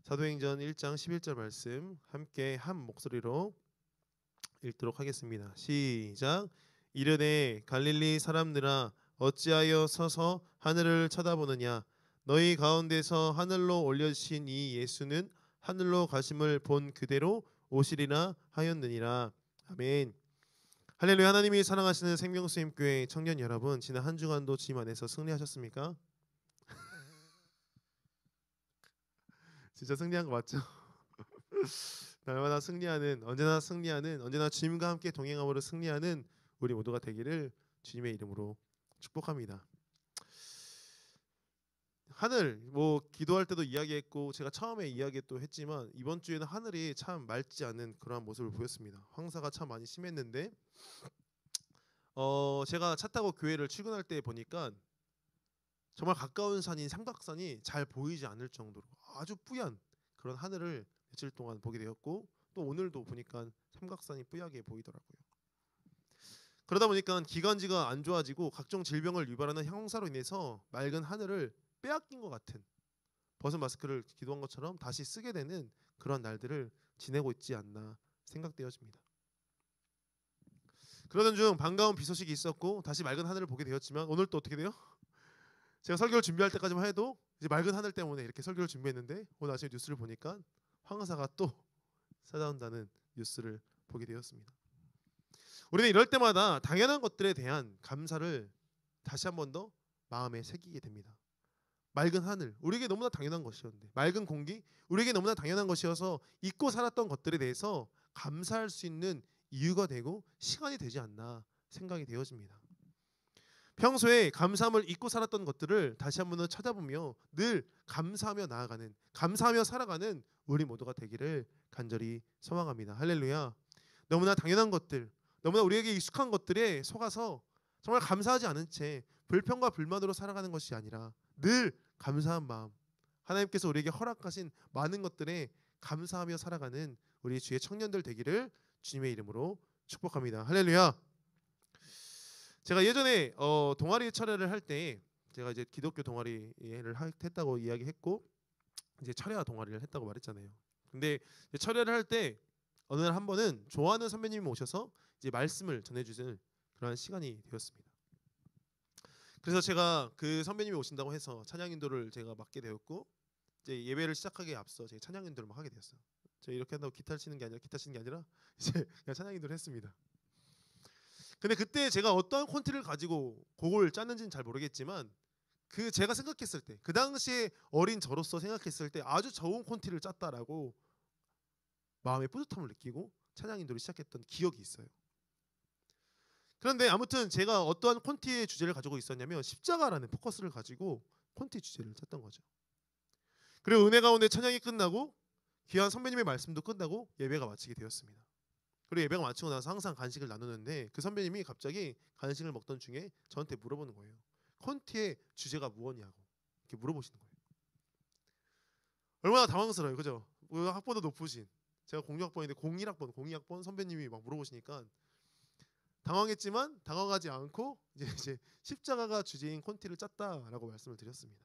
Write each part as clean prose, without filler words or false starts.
사도행전 1장 11절 말씀 함께 한 목소리로 읽도록 하겠습니다. 시작. 이르되 갈릴리 사람들아 어찌하여 서서 하늘을 쳐다보느냐. 너희 가운데서 하늘로 올려주신 이 예수는 하늘로 가심을 본 그대로 오시리라 하였느니라. 아멘. 할렐루야. 하나님이 사랑하시는 생명수임교회 청년 여러분, 지난 한 주간도 주님 안에서 승리하셨습니까? 진짜 승리한 거 맞죠? 날마다 승리하는, 언제나 승리하는, 언제나 주님과 함께 동행함으로 승리하는 우리 모두가 되기를 주님의 이름으로 축복합니다. 하늘, 기도할 때도 이야기했고 제가 처음에 이야기 또 했지만 이번 주에는 하늘이 참 맑지 않은 그러한 모습을 보였습니다. 황사가 참 많이 심했는데 제가 차 타고 교회를 출근할 때 보니까 정말 가까운 산인 삼각산이 잘 보이지 않을 정도로 아주 뿌연 그런 하늘을 며칠 동안 보게 되었고, 또 오늘도 보니까 삼각산이 뿌옇게 보이더라고요. 그러다 보니까 기관지가 안 좋아지고 각종 질병을 유발하는 형사로 인해서 맑은 하늘을 빼앗긴 것 같은, 벗은 마스크를 기도한 것처럼 다시 쓰게 되는 그런 날들을 지내고 있지 않나 생각되어집니다. 그러던 중 반가운 비 소식이 있었고 다시 맑은 하늘을 보게 되었지만 오늘 또 어떻게 돼요? 제가 설교를 준비할 때까지만 해도 이제 맑은 하늘 때문에 이렇게 설교를 준비했는데 오늘 아침에 뉴스를 보니까 황사가 또 찾아온다는 뉴스를 보게 되었습니다. 우리는 이럴 때마다 당연한 것들에 대한 감사를 다시 한 번 더 마음에 새기게 됩니다. 맑은 하늘, 우리에게 너무나 당연한 것이었는데, 맑은 공기, 우리에게 너무나 당연한 것이어서 잊고 살았던 것들에 대해서 감사할 수 있는 이유가 되고 시간이 되지 않나 생각이 되어집니다. 평소에 감사함을 잊고 살았던 것들을 다시 한번 찾아보며 늘 감사하며 나아가는, 감사하며 살아가는 우리 모두가 되기를 간절히 소망합니다. 할렐루야. 너무나 당연한 것들, 너무나 우리에게 익숙한 것들에 속아서 정말 감사하지 않은 채 불평과 불만으로 살아가는 것이 아니라 늘 감사한 마음, 하나님께서 우리에게 허락하신 많은 것들에 감사하며 살아가는 우리 주의 청년들 되기를 주님의 이름으로 축복합니다. 할렐루야. 제가 예전에 동아리 철회를 할 때, 제가 이제 기독교 동아리를 했다고 이야기했고 이제 철야 동아리를 했다고 말했잖아요. 근데 철야를 할 때 어느 날 한 번은 좋아하는 선배님이 오셔서 이제 말씀을 전해주는 그런 시간이 되었습니다. 그래서 제가 그 선배님이 오신다고 해서 찬양 인도를 제가 맡게 되었고, 이제 예배를 시작하기에 앞서 제가 찬양 인도를 막 하게 되었어요. 제가 이렇게 한다고 기타 치는 게 아니라 이제 그냥 찬양 인도를 했습니다. 근데 그때 제가 어떤 콘티를 가지고 곡을 짰는지는 잘 모르겠지만 그 제가 생각했을 때, 그 당시에 어린 저로서 생각했을 때 아주 좋은 콘티를 짰다라고 마음의 뿌듯함을 느끼고 찬양 인도를 시작했던 기억이 있어요. 그런데 아무튼 제가 어떠한 콘티의 주제를 가지고 있었냐면 십자가라는 포커스를 가지고 콘티 주제를 짰던 거죠. 그리고 은혜 가운데 찬양이 끝나고 귀한 선배님의 말씀도 끝나고 예배가 마치게 되었습니다. 그리고 예배가 마치고 나서 항상 간식을 나누는데 그 선배님이 갑자기 간식을 먹던 중에 저한테 물어보는 거예요. 콘티의 주제가 무엇이냐고 이렇게 물어보시는 거예요. 얼마나 당황스러워요, 그죠? 학번도 높으신, 제가 06학번인데 02학번 선배님이 막 물어보시니까 당황했지만 당황하지 않고 이제 십자가가 주제인 콘티를 짰다라고 말씀을 드렸습니다.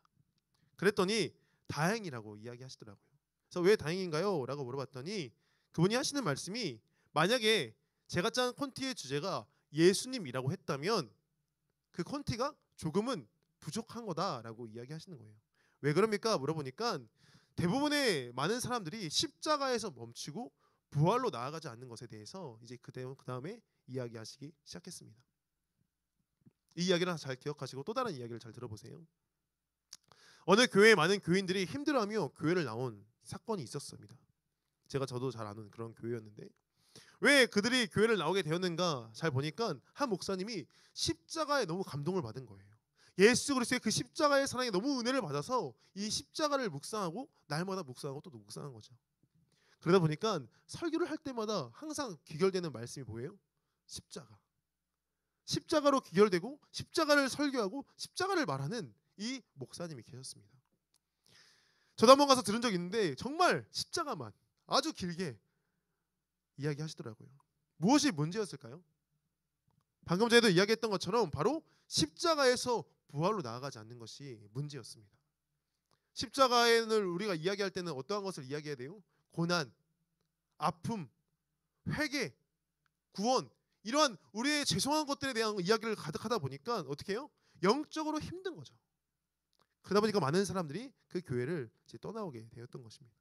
그랬더니 다행이라고 이야기하시더라고요. 그래서 왜 다행인가요? 라고 물어봤더니 그분이 하시는 말씀이, 만약에 제가 짠 콘티의 주제가 예수님이라고 했다면 그 콘티가 조금은 부족한 거다라고 이야기하시는 거예요. 왜 그럽니까? 물어보니까 대부분의 많은 사람들이 십자가에서 멈추고 부활로 나아가지 않는 것에 대해서 이제 그 다음에 이야기하시기 시작했습니다. 이 이야기를 잘 기억하시고 또 다른 이야기를 잘 들어보세요. 어느 교회에 많은 교인들이 힘들어하며 교회를 나온 사건이 있었습니다. 저도 잘 아는 그런 교회였는데 왜 그들이 교회를 나오게 되었는가 잘 보니까 한 목사님이 십자가에 너무 감동을 받은 거예요. 예수 그리스도의 그 십자가의 사랑에 너무 은혜를 받아서 이 십자가를 묵상하고 날마다 묵상하고 또 묵상한 거죠. 그러다 보니까 설교를 할 때마다 항상 귀결되는 말씀이 뭐예요? 십자가. 십자가로 귀결되고 십자가를 설교하고 십자가를 말하는 이 목사님이 계셨습니다. 저도 한번 가서 들은 적이 있는데 정말 십자가만 아주 길게 이야기하시더라고요. 무엇이 문제였을까요? 방금 전에도 이야기했던 것처럼 바로 십자가에서 부활로 나아가지 않는 것이 문제였습니다. 십자가를 우리가 이야기할 때는 어떠한 것을 이야기해야 돼요? 고난, 아픔, 회개, 구원, 이러한 우리의 죄송한 것들에 대한 이야기를 가득하다 보니까 어떻게 해요? 영적으로 힘든 거죠. 그러다 보니까 많은 사람들이 그 교회를 이제 떠나오게 되었던 것입니다.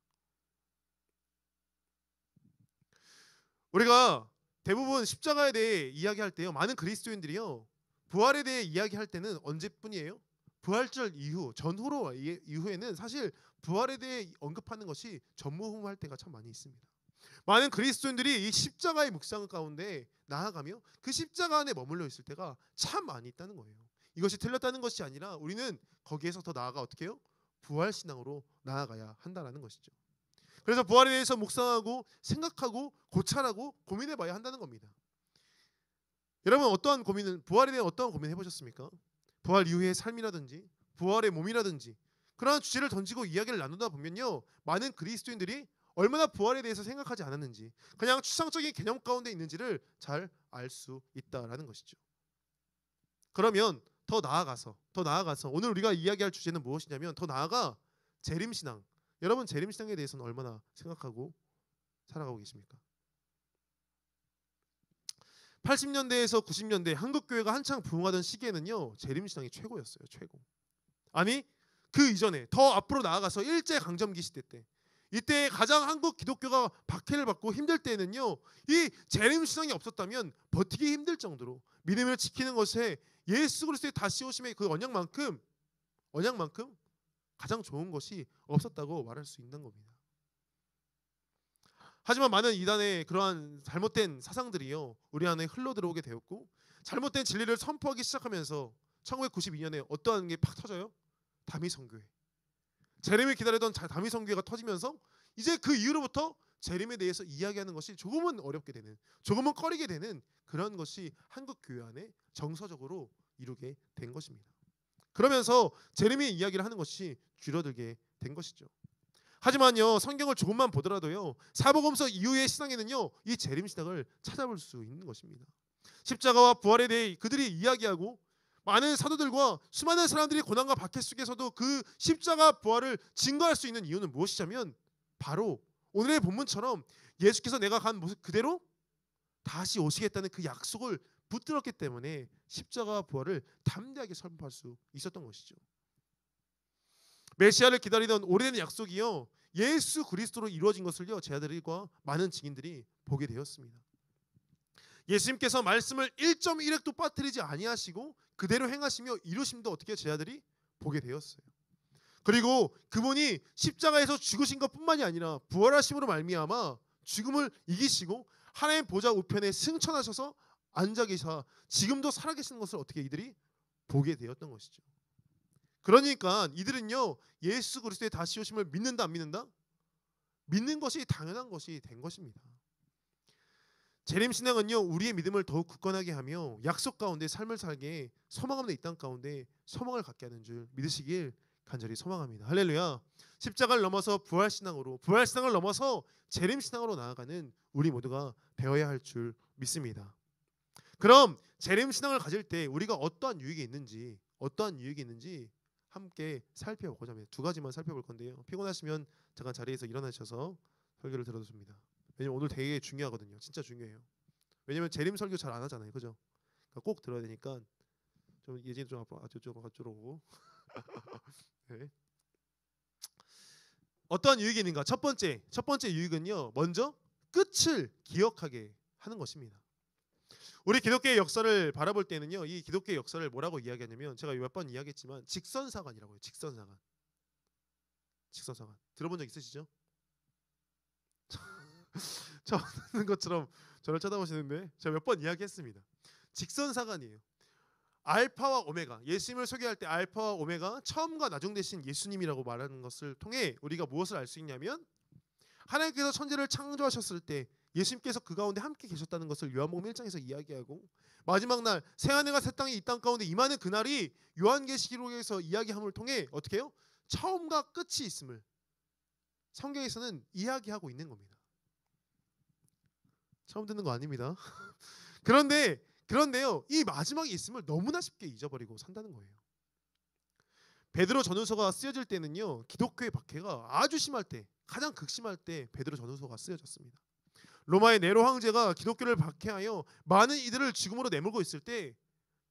우리가 대부분 십자가에 대해 이야기할 때요, 많은 그리스도인들이요, 부활에 대해 이야기할 때는 언제뿐이에요? 부활절 이후, 전후로 이후에는 사실 부활에 대해 언급하는 것이 전무후무할 때가 참 많이 있습니다. 많은 그리스도인들이 이 십자가의 묵상 가운데 나아가며 그 십자가 안에 머물러 있을 때가 참 많이 있다는 거예요. 이것이 틀렸다는 것이 아니라 우리는 거기에서 더 나아가 어떻게 해요? 부활 신앙으로 나아가야 한다는 것이죠. 그래서 부활에 대해서 묵상하고 생각하고 고찰하고 고민해봐야 한다는 겁니다. 여러분, 어떠한 고민을, 부활에 대한 어떠한 고민 해보셨습니까? 부활 이후의 삶이라든지 부활의 몸이라든지 그러한 주제를 던지고 이야기를 나누다 보면요, 많은 그리스도인들이 얼마나 부활에 대해서 생각하지 않았는지, 그냥 추상적인 개념 가운데 있는지를 잘 알 수 있다라는 것이죠. 그러면 더 나아가서 오늘 우리가 이야기할 주제는 무엇이냐면, 더 나아가 재림신앙. 여러분, 재림신앙에 대해서는 얼마나 생각하고 살아가고 계십니까? 80년대에서 90년대 한국교회가 한창 부흥하던 시기에는요, 재림신앙이 최고였어요. 최고. 아니, 그 이전에 더 앞으로 나아가서 일제강점기 시대 때, 이때 가장 한국 기독교가 박해를 받고 힘들 때에는요, 이 재림신앙이 없었다면 버티기 힘들 정도로 믿음을 지키는 것에 예수 그리스도의 다시 오심의 그 언약만큼 가장 좋은 것이 없었다고 말할 수 있는 겁니다. 하지만 많은 이단의 그러한 잘못된 사상들이요, 우리 안에 흘러 들어오게 되었고, 잘못된 진리를 선포하기 시작하면서 1992년에 어떠한 게 팍 터져요? 다미성교회. 재림을 기다리던 다미성교회가 터지면서 이제 그 이후로부터 재림에 대해서 이야기하는 것이 조금은 어렵게 되는, 조금은 꺼리게 되는 그런 것이 한국 교회 안에 정서적으로 이루게 된 것입니다. 그러면서 재림의 이야기를 하는 것이 줄어들게 된 것이죠. 하지만요, 성경을 조금만 보더라도요, 사복음서 이후의 신앙에는요, 이 재림 신앙을 찾아볼 수 있는 것입니다. 십자가와 부활에 대해 그들이 이야기하고, 많은 사도들과 수많은 사람들이 고난과 박해 속에서도 그 십자가 부활을 증거할 수 있는 이유는 무엇이냐면, 바로 오늘의 본문처럼 예수께서 내가 간 모습 그대로 다시 오시겠다는 그 약속을 붙들었기 때문에 십자가 부활을 담대하게 선포할 수 있었던 것이죠. 메시아를 기다리던 오래된 약속이요, 예수 그리스도로 이루어진 것을요, 제자들과 많은 증인들이 보게 되었습니다. 예수님께서 말씀을 1.1획도 빠뜨리지 아니하시고 그대로 행하시며 이루심도 어떻게 제자들이 보게 되었어요. 그리고 그분이 십자가에서 죽으신 것뿐만이 아니라 부활하심으로 말미암아 죽음을 이기시고 하나님 보좌 우편에 승천하셔서 앉아 계셔 지금도 살아계시는 것을 어떻게 이들이 보게 되었던 것이죠. 그러니까 이들은요, 예수 그리스도의 다시 오심을 믿는다 안 믿는다? 믿는 것이 당연한 것이 된 것입니다. 재림신앙은요, 우리의 믿음을 더욱 굳건하게 하며 약속 가운데 삶을 살게, 소망 없는 이 땅 가운데 소망을 갖게 하는 줄 믿으시길 간절히 소망합니다. 할렐루야. 십자가를 넘어서 부활신앙으로, 부활신앙을 넘어서 재림신앙으로 나아가는 우리 모두가 되어야 할 줄 믿습니다. 그럼 재림신앙을 가질 때 우리가 어떠한 유익이 있는지 함께 살펴보고자 합니다. 두 가지만 살펴볼 건데요, 피곤하시면 잠깐 자리에서 일어나셔서 설교를 들어줍니다. 왜냐면 오늘 되게 중요하거든요. 진짜 중요해요. 왜냐면 재림 설교 잘 안 하잖아요, 그죠? 그러니까 꼭 들어야 되니까 좀 예진 좀 앞으로 저쪽으로 오고. 네. 어떠한 유익이 있는가? 첫 번째 유익은요, 먼저 끝을 기억하게 하는 것입니다. 우리 기독교의 역사를 바라볼 때는요, 이 기독교의 역사를 뭐라고 이야기하냐면, 제가 몇 번 이야기했지만 직선사관이라고 해요. 직선사관. 들어본 적 있으시죠? 처음 듣는 것처럼 저를 쳐다보시는데, 제가 몇 번 이야기했습니다. 직선사관이에요. 알파와 오메가, 예수님을 소개할 때 알파와 오메가, 처음과 나중 되신 예수님이라고 말하는 것을 통해 우리가 무엇을 알 수 있냐면, 하나님께서 천지를 창조하셨을 때 예수님께서 그 가운데 함께 계셨다는 것을 요한복음 1장에서 이야기하고, 마지막 날 새하늘과 새 땅이 이 땅 가운데 임하는 그날이 요한계시록에서 이야기함을 통해 어떻게 해요? 처음과 끝이 있음을 성경에서는 이야기하고 있는 겁니다. 처음 듣는 거 아닙니다. 그런데요, 이 마지막이 있음을 너무나 쉽게 잊어버리고 산다는 거예요. 베드로 전후서가 쓰여질 때는요, 기독교의 박해가 아주 심할 때, 가장 극심할 때 베드로 전후서가 쓰여졌습니다. 로마의 네로 황제가 기독교를 박해하여 많은 이들을 죽음으로 내몰고 있을 때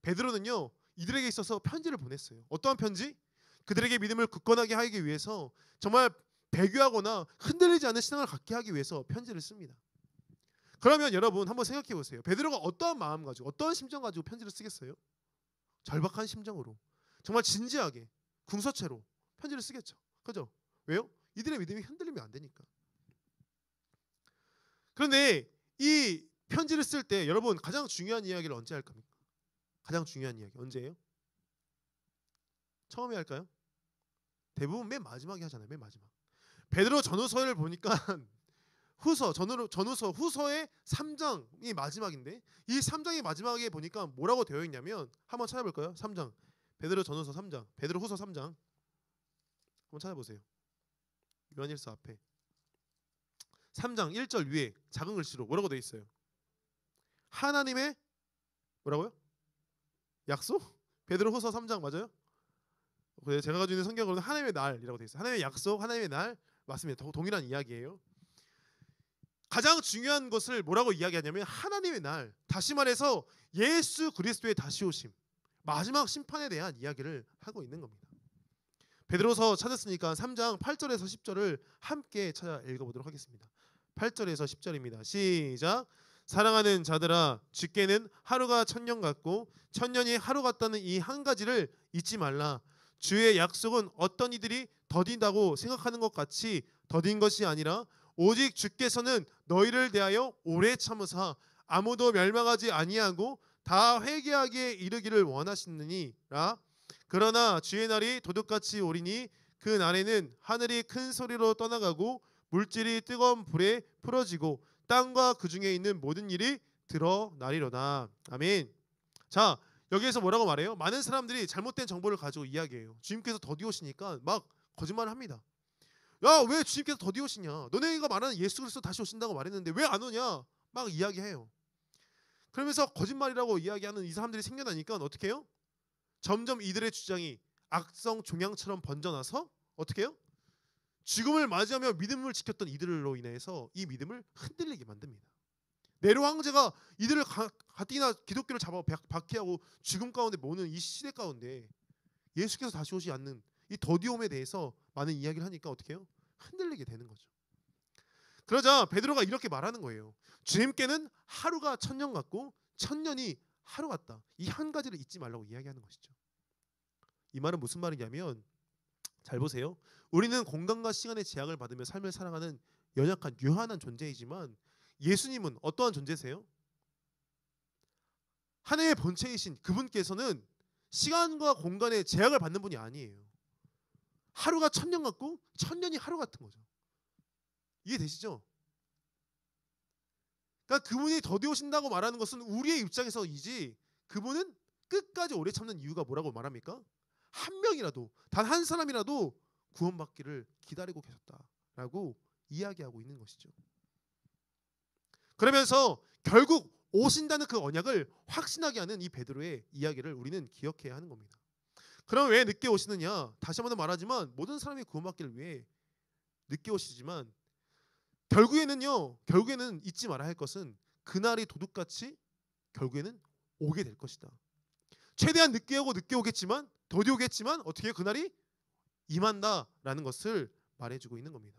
베드로는요, 이들에게 있어서 편지를 보냈어요. 어떠한 편지? 그들에게 믿음을 굳건하게 하기 위해서, 정말 배교하거나 흔들리지 않는 신앙을 갖게 하기 위해서 편지를 씁니다. 그러면 여러분 한번 생각해 보세요. 베드로가 어떠한 마음 가지고, 어떠한 심정 가지고 편지를 쓰겠어요? 절박한 심정으로, 정말 진지하게 궁서체로 편지를 쓰겠죠. 그죠? 왜요? 이들의 믿음이 흔들리면 안 되니까. 그런데 이 편지를 쓸 때 여러분 가장 중요한 이야기를 언제 할 겁니까? 가장 중요한 이야기 언제예요? 처음에 할까요? 대부분 맨 마지막에 하잖아요. 맨 마지막. 베드로 전후서를 보니까 전후서 후서의 3장이 마지막인데, 이 3장의 마지막에 보니까 뭐라고 되어 있냐면, 한번 찾아볼까요? 3장 베드로 전후서 3장, 베드로 후서 3장 한번 찾아보세요. 요한일서 앞에 3장 1절 위에 작은 글씨로 뭐라고 되어 있어요? 하나님의 뭐라고요? 약속? 베드로 후서 3장 맞아요? 제가 가지고 있는 성경으로는 하나님의 날이라고 되어 있어요. 하나님의 약속, 하나님의 날 맞습니다. 동일한 이야기예요. 가장 중요한 것을 뭐라고 이야기하냐면 하나님의 날, 다시 말해서 예수 그리스도의 다시 오심, 마지막 심판에 대한 이야기를 하고 있는 겁니다. 베드로서 찾았으니까 3장 8절에서 10절을 함께 찾아 읽어보도록 하겠습니다. 8절에서 10절입니다. 시작. 사랑하는 자들아, 주께는 하루가 천년 같고 천년이 하루 같다는 이 한 가지를 잊지 말라. 주의 약속은 어떤 이들이 더딘다고 생각하는 것 같이 더딘 것이 아니라 오직 주께서는 너희를 대하여 오래 참으사 아무도 멸망하지 아니하고 다 회개하기에 이르기를 원하시느니라. 그러나 주의 날이 도둑같이 오리니 그 날에는 하늘이 큰 소리로 떠나가고 물질이 뜨거운 불에 풀어지고 땅과 그 중에 있는 모든 일이 드러나리로다. 아멘. 자, 여기에서 뭐라고 말해요? 많은 사람들이 잘못된 정보를 가지고 이야기해요. 주님께서 더디 오시니까 막 거짓말을 합니다. 야, 왜 주님께서 더디 오시냐? 너네가 말하는 예수 그리스도 다시 오신다고 말했는데 왜 안 오냐? 막 이야기해요. 그러면서 거짓말이라고 이야기하는 이 사람들이 생겨나니까 어떻게 해요? 점점 이들의 주장이 악성 종양처럼 번져나서 어떻게 해요? 죽음을 맞이하며 믿음을 지켰던 이들로 인해서 이 믿음을 흔들리게 만듭니다. 네로 황제가 이들을 가뜩이나 기독교를 잡아 박해하고 죽음 가운데 모는 이 시대 가운데 예수께서 다시 오지 않는 이 더디옴에 대해서 많은 이야기를 하니까 어떻게 해요? 흔들리게 되는 거죠. 그러자 베드로가 이렇게 말하는 거예요. 주님께는 하루가 천년 같고 천년이 하루 같다. 이 한 가지를 잊지 말라고 이야기하는 것이죠. 이 말은 무슨 말이냐면, 잘 보세요. 우리는 공간과 시간의 제약을 받으며 삶을 살아가는 연약한 유한한 존재이지만 예수님은 어떠한 존재세요? 하나님의 본체이신 그분께서는 시간과 공간의 제약을 받는 분이 아니에요. 하루가 천년 같고 천년이 하루 같은 거죠. 이해되시죠? 그러니까 그분이 더디 오신다고 말하는 것은 우리의 입장에서이지, 그분은 끝까지 오래 참는 이유가 뭐라고 말합니까? 한 명이라도, 단 한 사람이라도 구원받기를 기다리고 계셨다라고 이야기하고 있는 것이죠. 그러면서 결국 오신다는 그 언약을 확신하게 하는 이 베드로의 이야기를 우리는 기억해야 하는 겁니다. 그럼 왜 늦게 오시느냐? 다시 한번 말하지만 모든 사람이 구원받기를 위해 늦게 오시지만 결국에는 잊지 말아야 할 것은 그날이 도둑같이 결국에는 오게 될 것이다. 최대한 늦게 오겠지만 더디 오겠지만 어떻게 그날이 임한다라는 것을 말해주고 있는 겁니다.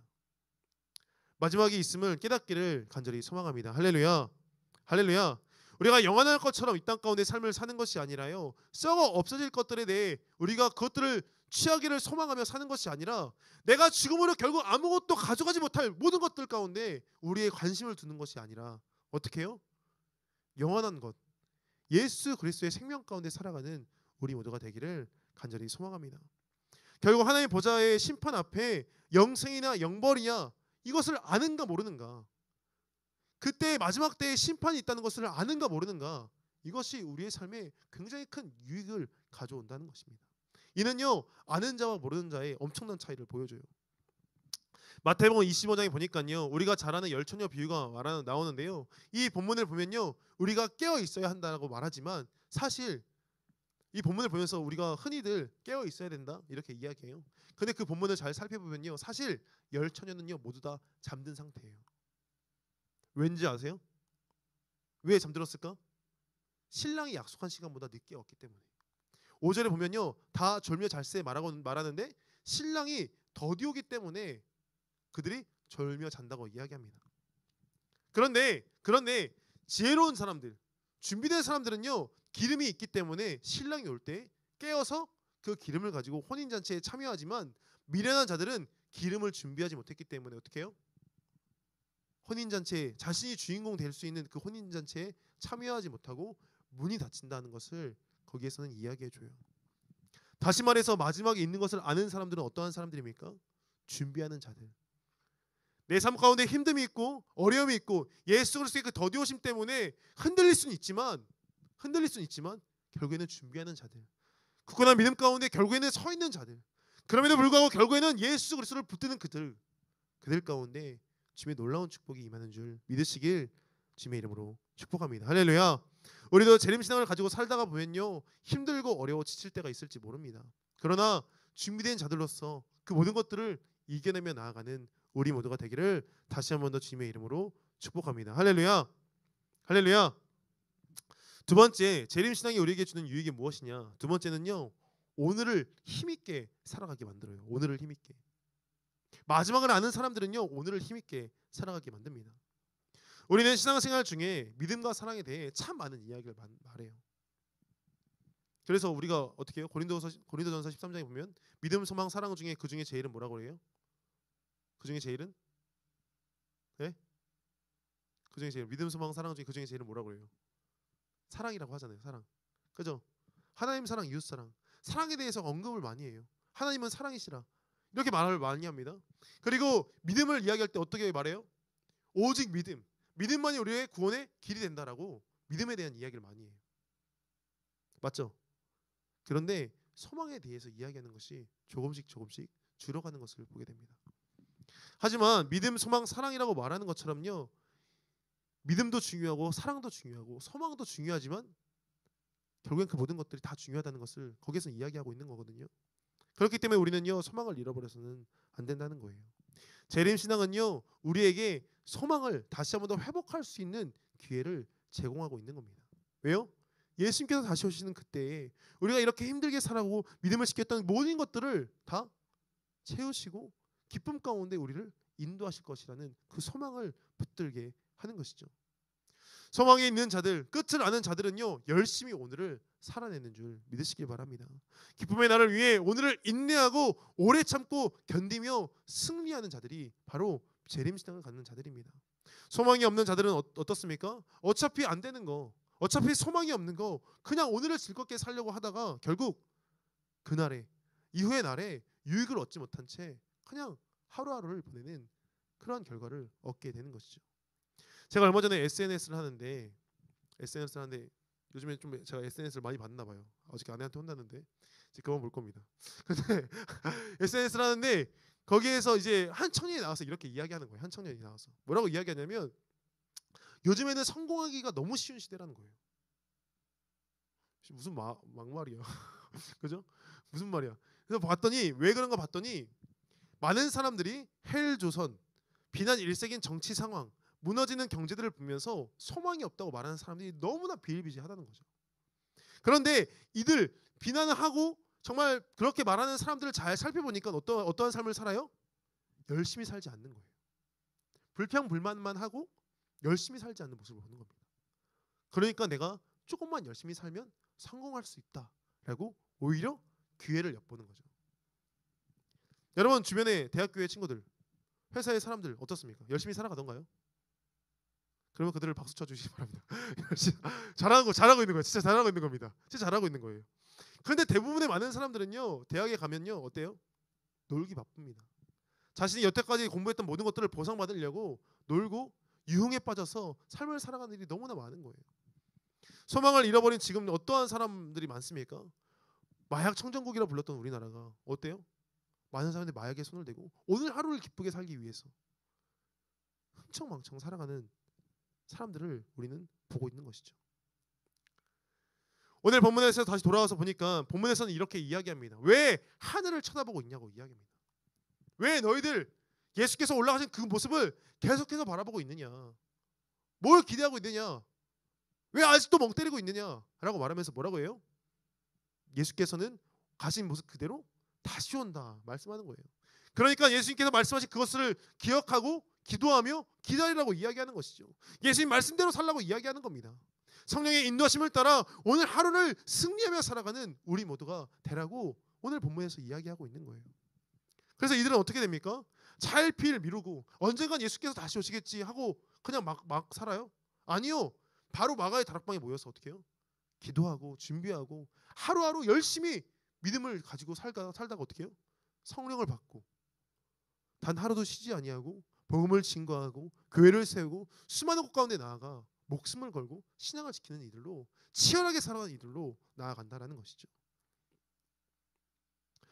마지막에 있음을 깨닫기를 간절히 소망합니다. 할렐루야. 할렐루야. 우리가 영원할 것처럼 이 땅 가운데 삶을 사는 것이 아니라요, 썩어 없어질 것들에 대해 우리가 그것들을 취하기를 소망하며 사는 것이 아니라 내가 죽음으로 결국 아무것도 가져가지 못할 모든 것들 가운데 우리의 관심을 두는 것이 아니라 어떻게 해요? 영원한 것, 예수 그리스도의 생명 가운데 살아가는 우리 모두가 되기를 간절히 소망합니다. 결국 하나님의 보좌의 심판 앞에 영생이나 영벌이냐, 이것을 아는가 모르는가, 그때 마지막 때에 심판이 있다는 것을 아는가 모르는가, 이것이 우리의 삶에 굉장히 큰 유익을 가져온다는 것입니다. 이는요, 아는 자와 모르는 자의 엄청난 차이를 보여줘요. 마태복음 25장에 보니까요, 우리가 잘 아는 열처녀 비유가 나오는데요, 이 본문을 보면요, 우리가 깨어 있어야 한다고 말하지만 사실 이 본문을 보면서 우리가 흔히들 깨어 있어야 된다 이렇게 이야기해요. 근데 그 본문을 잘 살펴보면요, 사실 열 처녀는요 모두 다 잠든 상태예요. 왠지 아세요? 왜 잠들었을까? 신랑이 약속한 시간보다 늦게 왔기 때문에. 5절에 보면요, 다 졸며 잘세 말하는데 신랑이 더디 오기 때문에 그들이 졸며 잔다고 이야기합니다. 그런데 지혜로운 사람들, 준비된 사람들은요 기름이 있기 때문에 신랑이 올 때 깨어서 그 기름을 가지고 혼인잔치에 참여하지만, 미련한 자들은 기름을 준비하지 못했기 때문에 어떻게 해요? 혼인잔치에 자신이 주인공 될 수 있는 그 혼인잔치에 참여하지 못하고 문이 닫힌다는 것을 거기에서는 이야기해줘요. 다시 말해서 마지막에 있는 것을 아는 사람들은 어떠한 사람들입니까? 준비하는 자들. 내 삶 가운데 힘듦이 있고 어려움이 있고 예수 그리스도의 그 더디 오심 때문에 흔들릴 수는 있지만 결국에는 준비하는 자들, 굳건한 믿음 가운데 결국에는 서 있는 자들, 그럼에도 불구하고 결국에는 예수 그리스도를 붙드는 그들 가운데 주님의 놀라운 축복이 임하는 줄 믿으시길 주님의 이름으로 축복합니다. 할렐루야. 우리도 재림신앙을 가지고 살다가 보면요 힘들고 어려워 지칠 때가 있을지 모릅니다. 그러나 준비된 자들로서 그 모든 것들을 이겨내며 나아가는 우리 모두가 되기를 다시 한 번 더 주님의 이름으로 축복합니다. 할렐루야. 할렐루야. 두 번째, 재림신앙이 우리에게 주는 유익이 무엇이냐? 두 번째는요, 오늘을 힘있게 살아가게 만들어요. 오늘을 힘있게. 마지막을 아는 사람들은요 오늘을 힘있게 살아가게 만듭니다. 우리는 신앙생활 중에 믿음과 사랑에 대해 참 많은 이야기를 말해요. 그래서 우리가 어떻게 해요? 고린도전서 13장에 보면 믿음, 소망, 사랑 중에 그 중에 제일은 뭐라고 해요? 그 중에 제일은? 네? 그 중에 제일, 믿음, 소망, 사랑 중에 그 중에 제일은 뭐라고 해요? 사랑이라고 하잖아요. 사랑. 그죠? 하나님 사랑, 이웃 사랑. 사랑에 대해서 언급을 많이 해요. 하나님은 사랑이시라. 이렇게 말을 많이 합니다. 그리고 믿음을 이야기할 때 어떻게 말해요? 오직 믿음만이 우리의 구원의 길이 된다라고 믿음에 대한 이야기를 많이 해요. 맞죠? 그런데 소망에 대해서 이야기하는 것이 조금씩 줄어가는 것을 보게 됩니다. 하지만 믿음, 소망, 사랑이라고 말하는 것처럼요, 믿음도 중요하고 사랑도 중요하고 소망도 중요하지만 결국엔 그 모든 것들이 다 중요하다는 것을 거기에서 이야기하고 있는 거거든요. 그렇기 때문에 우리는요 소망을 잃어버려서는 안 된다는 거예요. 재림신앙은요 우리에게 소망을 다시 한번 더 회복할 수 있는 기회를 제공하고 있는 겁니다. 왜요? 예수님께서 다시 오시는 그때에 우리가 이렇게 힘들게 살아오고 믿음을 지켰던 모든 것들을 다 채우시고 기쁨 가운데 우리를 인도하실 것이라는 그 소망을 붙들게 하는 것이죠. 소망에 있는 자들, 끝을 아는 자들은요 열심히 오늘을 살아내는 줄 믿으시길 바랍니다. 기쁨의 날을 위해 오늘을 인내하고 오래 참고 견디며 승리하는 자들이 바로 재림신앙을 갖는 자들입니다. 소망이 없는 자들은 어떻습니까? 어차피 안 되는 거, 어차피 소망이 없는 거, 그냥 오늘을 즐겁게 살려고 하다가 결국 그날에, 이후의 날에 유익을 얻지 못한 채 그냥 하루하루를 보내는 그러한 결과를 얻게 되는 것이죠. 제가 얼마 전에 SNS를 하는데 요즘에 좀 제가 SNS를 많이 봤나 봐요. 어저께 아내한테 혼났는데 이제 그만 볼 겁니다. 근데 SNS를 하는데 거기에서 이제 한 청년이 나와서 이렇게 이야기하는 거예요. 한 청년이 나와서 뭐라고 이야기하냐면 요즘에는 성공하기가 너무 쉬운 시대라는 거예요. 무슨 막말이야. 그죠? 무슨 말이야. 그래서 봤더니 왜 그런가 봤더니 많은 사람들이 헬조선, 비난 일색인 정치 상황, 무너지는 경제들을 보면서 소망이 없다고 말하는 사람들이 너무나 비일비재하다는 거죠. 그런데 이들 비난을 하고 정말 그렇게 말하는 사람들을 잘 살펴보니까 어떠한 삶을 살아요? 열심히 살지 않는 거예요. 불평불만만 하고 열심히 살지 않는 모습을 보는 겁니다. 그러니까 내가 조금만 열심히 살면 성공할 수 있다라고 오히려 기회를 엿보는 거죠. 여러분 주변에 대학교의 친구들, 회사의 사람들 어떻습니까? 열심히 살아가던가요? 그러면 그들을 박수 쳐주시기 바랍니다. 잘하고 있는 거예요. 진짜 잘하고 있는 겁니다. 진짜 잘하고 있는 거예요. 그런데 대부분의 많은 사람들은요 대학에 가면요 어때요? 놀기 바쁩니다. 자신이 여태까지 공부했던 모든 것들을 보상받으려고 놀고 유흥에 빠져서 삶을 살아가는 일이 너무나 많은 거예요. 소망을 잃어버린 지금 어떠한 사람들이 많습니까? 마약 청정국이라 불렀던 우리나라가 어때요? 많은 사람들이 마약에 손을 대고 오늘 하루를 기쁘게 살기 위해서 흥청망청 살아가는 사람들을 우리는 보고 있는 것이죠. 오늘 본문에서 다시 돌아와서 보니까 본문에서는 이렇게 이야기합니다. 왜 하늘을 쳐다보고 있냐고 이야기합니다. 왜 너희들 예수께서 올라가신 그 모습을 계속해서 바라보고 있느냐? 뭘 기대하고 있느냐? 왜 아직도 멍 때리고 있느냐? 라고 말하면서 뭐라고 해요? 예수께서는 가신 모습 그대로 다시 온다 말씀하는 거예요. 그러니까 예수님께서 말씀하신 그것을 기억하고 기도하며 기다리라고 이야기하는 것이죠. 예수님 말씀대로 살라고 이야기하는 겁니다. 성령의 인도하심을 따라 오늘 하루를 승리하며 살아가는 우리 모두가 되라고 오늘 본문에서 이야기하고 있는 거예요. 그래서 이들은 어떻게 됩니까? 차일피일 미루고 언젠간 예수께서 다시 오시겠지 하고 그냥 막 살아요? 아니요. 바로 마가의 다락방에 모여서 어떻게 해요? 기도하고 준비하고 하루하루 열심히 믿음을 가지고 살다가 어떻게 해요? 성령을 받고 단 하루도 쉬지 아니하고 복음을 증거하고 교회를 세우고 수많은 곳 가운데 나아가 목숨을 걸고 신앙을 지키는 이들로 치열하게 살아가는 이들로 나아간다라는 것이죠.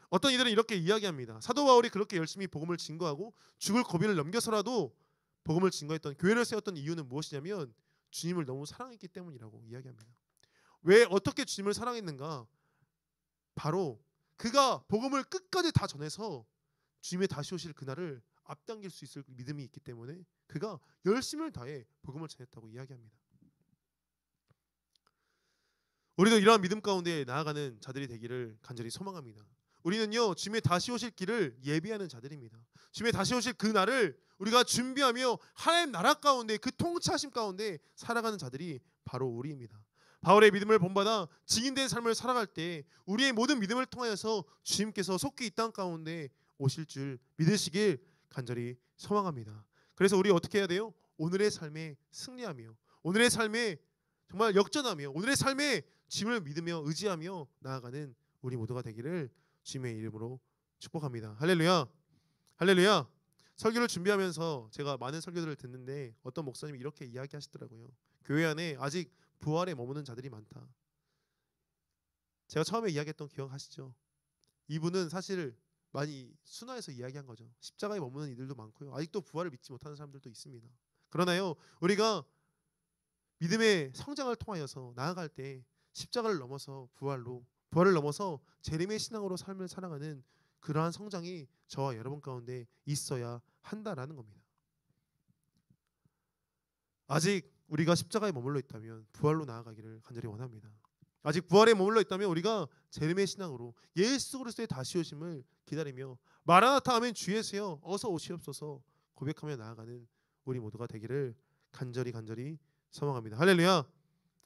어떤 이들은 이렇게 이야기합니다. 사도 바울이 그렇게 열심히 복음을 증거하고 죽을 고비를 넘겨서라도 복음을 증거했던 교회를 세웠던 이유는 무엇이냐면 주님을 너무 사랑했기 때문이라고 이야기합니다. 왜 어떻게 주님을 사랑했는가? 바로 그가 복음을 끝까지 다 전해서 주님의 다시 오실 그날을 앞당길 수 있을 믿음이 있기 때문에 그가 열심을 다해 복음을 전했다고 이야기합니다. 우리도 이러한 믿음 가운데 나아가는 자들이 되기를 간절히 소망합니다. 우리는요 주님의 다시 오실 길을 예비하는 자들입니다. 주님의 다시 오실 그 날을 우리가 준비하며 하나님 나라 가운데 그 통치하심 가운데 살아가는 자들이 바로 우리입니다. 바울의 믿음을 본받아 증인된 삶을 살아갈 때 우리의 모든 믿음을 통하여서 주님께서 속히 이 땅 가운데 오실 줄 믿으시길 간절히 소망합니다. 그래서 우리 어떻게 해야 돼요? 오늘의 삶에 승리하며 오늘의 삶에 정말 역전하며 오늘의 삶에 주님을 믿으며 의지하며 나아가는 우리 모두가 되기를 주님의 이름으로 축복합니다. 할렐루야. 할렐루야. 설교를 준비하면서 제가 많은 설교들을 듣는데 어떤 목사님이 이렇게 이야기하시더라고요. 교회 안에 아직 부활에 머무는 자들이 많다. 제가 처음에 이야기했던 기억하시죠? 이분은 사실 많이 순화해서 이야기한 거죠. 십자가에 머무는 이들도 많고요. 아직도 부활을 믿지 못하는 사람들도 있습니다. 그러나요, 우리가 믿음의 성장을 통하여서 나아갈 때 십자가를 넘어서 부활을 넘어서 재림의 신앙으로 삶을 살아가는 그러한 성장이 저와 여러분 가운데 있어야 한다라는 겁니다. 아직 우리가 십자가에 머물러 있다면 부활로 나아가기를 간절히 원합니다. 아직 부활에 머물러 있다면 우리가 재림의 신앙으로 예수 그리스도의 다시 오심을 기다리며 마라나타 아멘 주 예수여 어서 오시옵소서 고백하며 나아가는 우리 모두가 되기를 간절히 소망합니다. 할렐루야.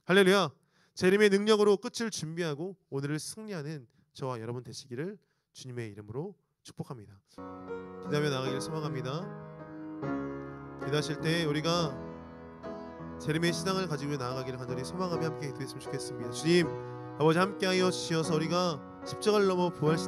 할렐루야. 재림의 능력으로 끝을 준비하고 오늘을 승리하는 저와 여러분 되시기를 주님의 이름으로 축복합니다. 기도하며 나아가기를 소망합니다. 기도하실 때 우리가 재림의 신앙을 가지고 나아가기를 간절히 소망하며 함께 기도했으면 좋겠습니다. 주님 아버지 함께하여 주셔서 우리가 십자가를 넘어 부활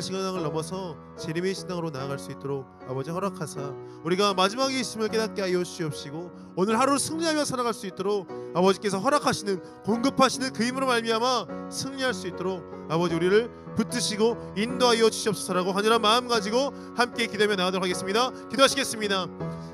신앙을 넘어서 재림의 신앙으로 나아갈 수 있도록 아버지 허락하사 우리가 마지막에 있음을 깨닫게 하여 주옵시고 오늘 하루 승리하며 살아갈 수 있도록 아버지께서 허락하시는 공급하시는 그 힘으로 말미암아 승리할 수 있도록 아버지 우리를 붙드시고 인도하여 주시옵소서라고 간절한 마음 가지고 함께 기도하며 나가도록 하겠습니다. 기도하시겠습니다.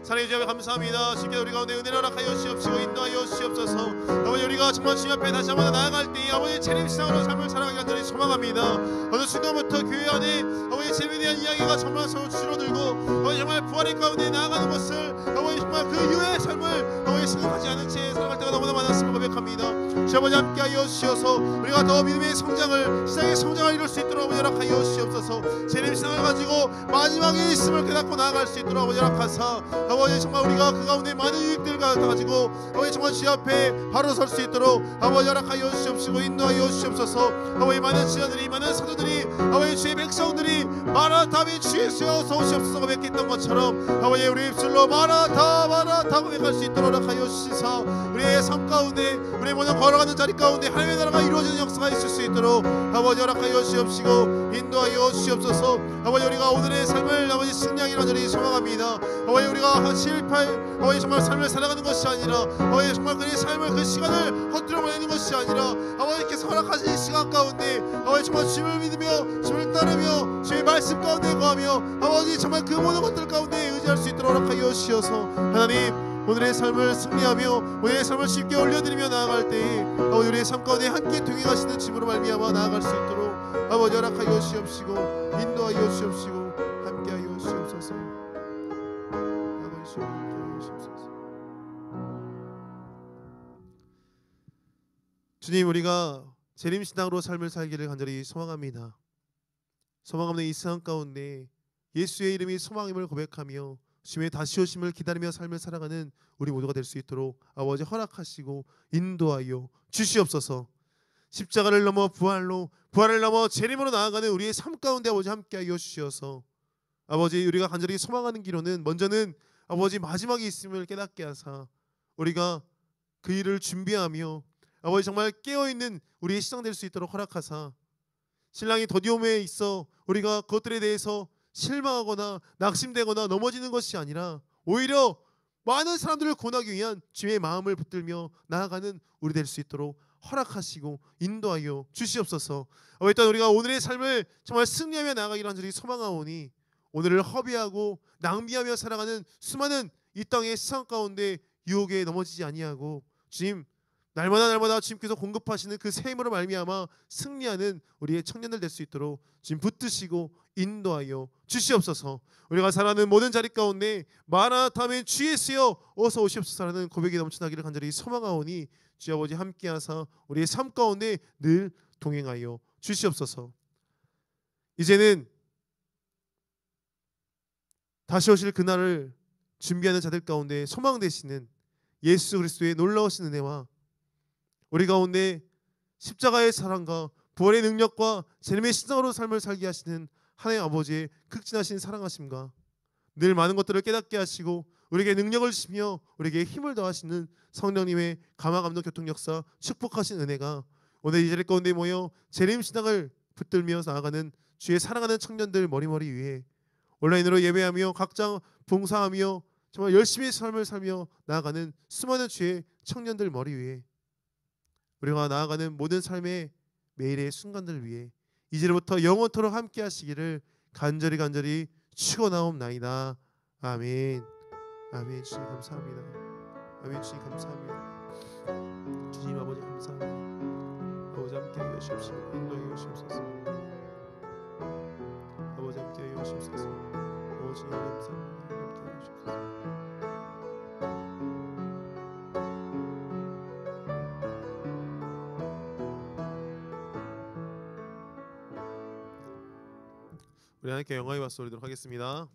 사랑해 주여 감사합니다. 주님께서 우리 가운데 은혜를 허락하여 주시옵시고 인도하여 주시옵소서. 아버지 우리가 정말 주님 앞에 다시 한번 나아갈 때 아버지 재림 신앙으로 삶을 살아가기 간절히 소망합니다. 어느 순간부터 교회 안에 아버지 재림에 대한 이야기가 정말 서로 줄어들고 아버지 정말 부활의 가운데 나아가는 것을 아버지 정말 그 이후의 삶을 아버지 생각하지 않은 채 살아갈 때가 너무나 많았음을 고백합니다. 주 아버지 함께하여 주셔서 우리가 더 믿음의 성장을 신앙의 성장을 이룰 수 있도록 아버지 허락하여 주시옵소서. 재림 신앙을 가지고 마지막에 있음을 깨닫고 나아갈 수 있도록 아버지 허락하사 아버지 정말 우리가 그 가운데 많은 유익들을 가지고 아버지 정말 주 앞에 바로 설 수 있도록 아버지 허락하여 주시옵시고 인도하여 주시옵소서. 아버지 많은 지자들이 많은 사도들이 아버지 주의 백성들이 마라타비 주 예수여 어서 오시옵소서 고백했던 것처럼 아버지 우리 입술로 마라타 고백할 수 있도록 허락하여 주시사 우리의 삶 가운데 우리의 모든 걸어가는 자리 가운데 하나님의 나라가 이루어지는 역사가 있을 수 있도록 아버지 허락하여 주시옵시고 인도하여 주시옵소서. 아버지 우리가 오늘의 삶을 아버지 승리하기 간절히 소망합니다. 아버지 우리가 아버지 정말 삶을 살아가는 것이 아니라 아버지 정말 그 삶을 그 시간을 헛되어 보내는 것이 아니라 아버지께서 허락하신 시간 가운데 아버지 정말 주님을 믿으며 주님을 따르며 주의 말씀 가운데 거하며 아버지 정말 그 모든 것들 가운데 의지할 수 있도록 허락하여 주시어서 하나님 오늘의 삶을 승리하며 오늘의 삶을 쉽게 올려드리며 나아갈 때에 아버지 우리의 삶 가운데 함께 동행하시는 집으로 말미암아 나아갈 수 있도록 아버지 허락하여 주시옵시고 인도하여 주시옵시고 함께하여 주시옵소서. 아버지 주님 함께하여 주시옵소서. 주님, 우리가 재림신앙으로 삶을 살기를 간절히 소망합니다. 소망 없는 이 세상 가운데 예수의 이름이 소망임을 고백하며 주님의 다시 오심을 기다리며 삶을 살아가는 우리 모두가 될 수 있도록 아버지 허락하시고 인도하여 주시옵소서. 십자가를 넘어 부활로, 부활을 넘어 재림으로 나아가는 우리의 삶 가운데 아버지 함께하여 주시어서 아버지 우리가 간절히 소망하는 기로는 먼저는 아버지 마지막이 있음을 깨닫게 하사 우리가 그 일을 준비하며 아버지 정말 깨어있는 우리의 시장 될 수 있도록 허락하사 신랑이 더디움에 있어 우리가 그것들에 대해서 실망하거나 낙심되거나 넘어지는 것이 아니라 오히려 많은 사람들을 구원하기 위한 주의 마음을 붙들며 나아가는 우리 될 수 있도록 허락하시고 인도하여 주시옵소서. 일단 우리가 오늘의 삶을 정말 승리하며 나아가기를 간절히 소망하오니 오늘을 허비하고 낭비하며 살아가는 수많은 이 땅의 세상 가운데 유혹에 넘어지지 아니하고 주님 날마다 주님께서 공급하시는 그 새 힘으로 말미암아 승리하는 우리의 청년들 될 수 있도록 주님 붙드시고 인도하여 주시옵소서. 우리가 살아가는 모든 자리 가운데 마라나타면 주 예수여 어서 오시옵소서라는 고백이 넘쳐나기를 간절히 소망하오니 주 아버지 함께하사 우리의 삶 가운데 늘 동행하여 주시옵소서. 이제는 다시 오실 그날을 준비하는 자들 가운데 소망 되시는 예수 그리스도의 놀라우신 은혜와 우리 가운데 십자가의 사랑과 부활의 능력과 재림의 신앙으로 삶을 살게 하시는 하나님 아버지의 극진하신 사랑하심과 늘 많은 것들을 깨닫게 하시고 우리에게 능력을 주시며 우리에게 힘을 더하시는 성령님의 감화 감동 교통 역사 축복하신 은혜가 오늘 이 자리 가운데 모여 재림 신앙을 붙들며 나아가는 주의 사랑하는 청년들 머리머리 위에 온라인으로 예배하며 각자 봉사하며 정말 열심히 삶을 살며 나아가는 수많은 주의 청년들 머리 위에 우리가 나아가는 모든 삶의 매일의 순간들 위해 이제부터 영원토록 함께 하시기를 간절히 축원하옵나이다. 아멘. 아멘. 주님 감사합니다. 아멘. 주님 감사합니다. 주님 아버지 감사합니다. 아버지 함께 하여 주시옵시고 인도하여 주시옵소서. 아버지 함께 하여 주시옵소서. 아버지 감사합니다. 함께 하여 주시옵소서. 우리 하나님께 영광이 받소리도록 하겠습니다.